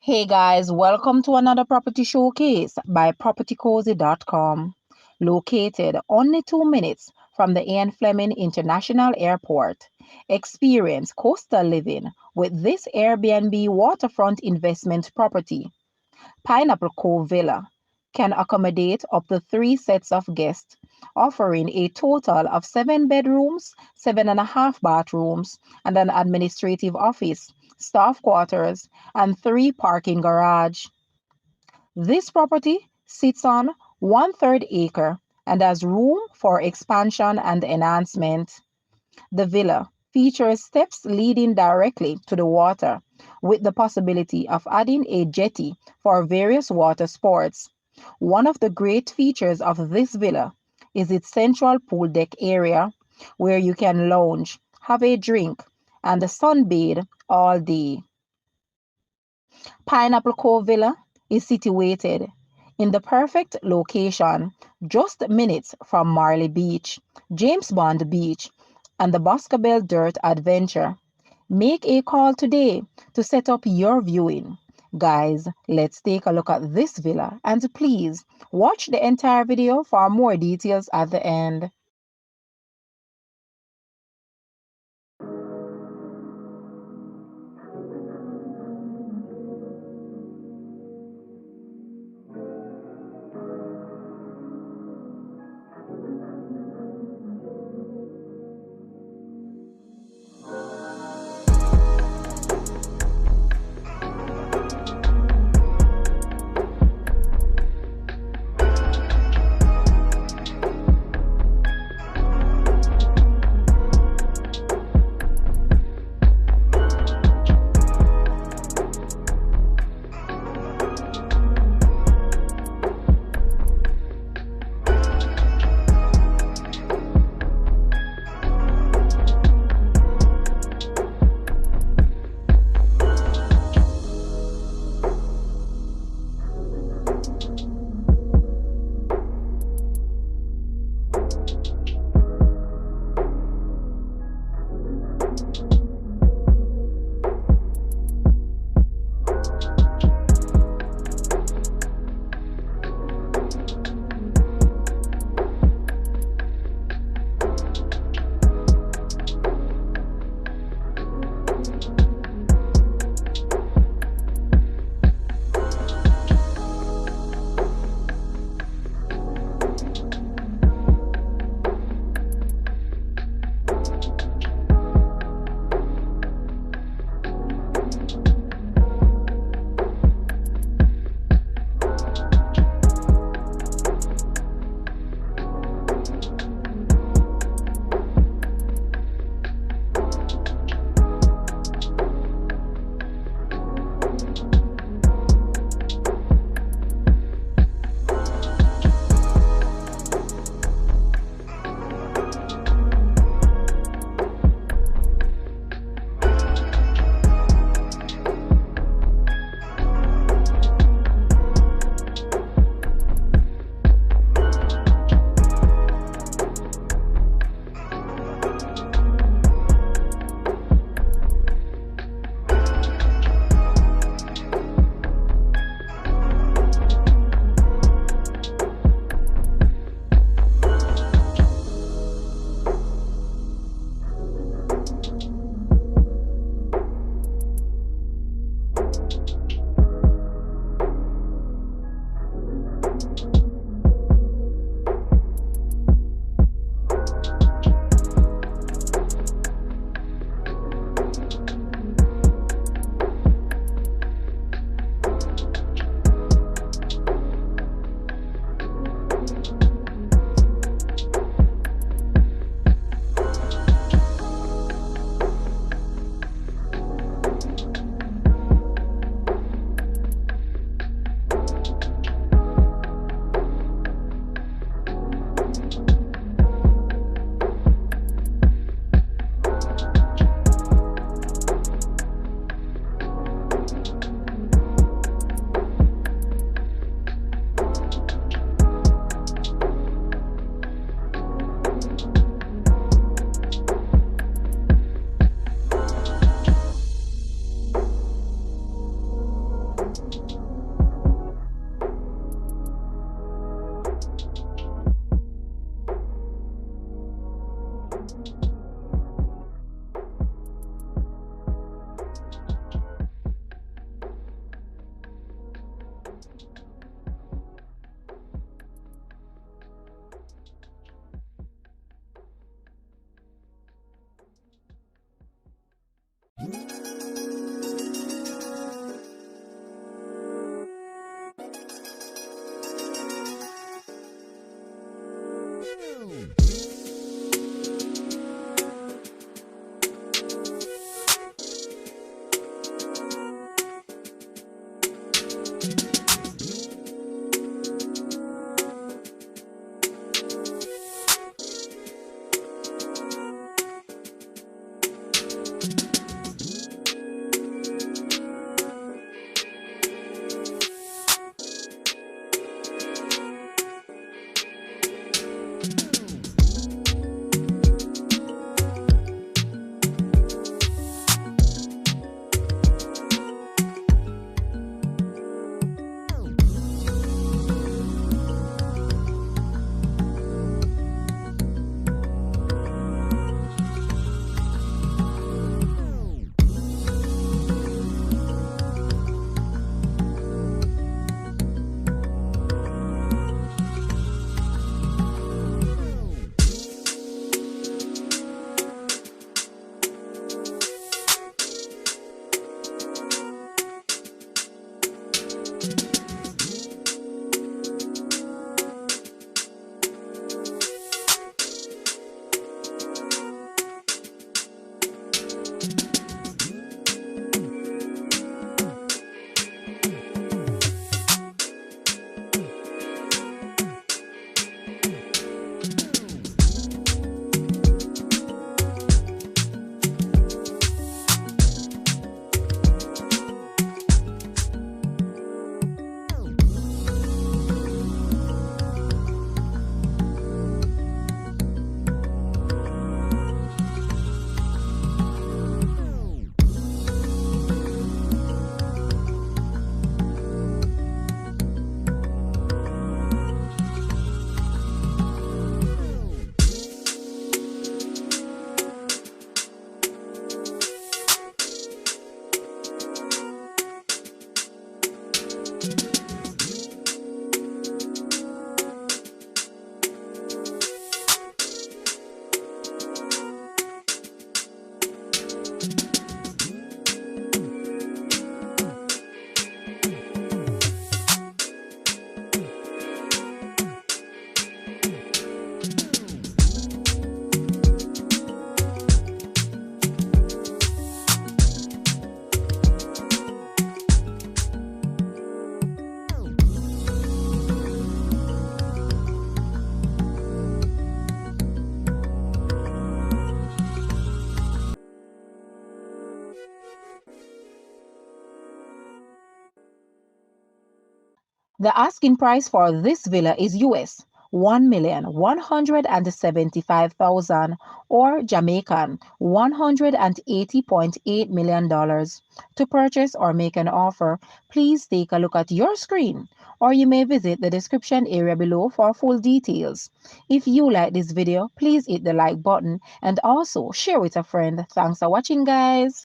Hey guys, welcome to another property showcase by propertycozy.com. Located only 2 minutes from the Ian Fleming International Airport. Experience coastal living with this Airbnb waterfront investment property. Pineapple Cove Villa can accommodate up to 3 sets of guests, offering a total of 7 bedrooms, 7.5 bathrooms, and an administrative office, staff quarters, and 3 parking garage. This property sits on 1/3 acre and has room for expansion and enhancement. The villa features steps leading directly to the water, with the possibility of adding a jetty for various water sports. One of the great features of this villa is its central pool deck area, where you can lounge, have a drink, and sunbathe all day. Pineapple Cove Villa is situated in the perfect location, just minutes from Marley Beach, James Bond Beach, and the Boscobel Dirt Adventure. Make a call today to set up your viewing. Guys, let's take a look at this villa and please watch the entire video for more details at the end. The asking price for this villa is US 1,175,000 or Jamaican $180.8 million. To purchase or make an offer, please take a look at your screen, or you may visit the description area below for full details. If you like this video, please hit the like button and also share with a friend. Thanks for watching, guys.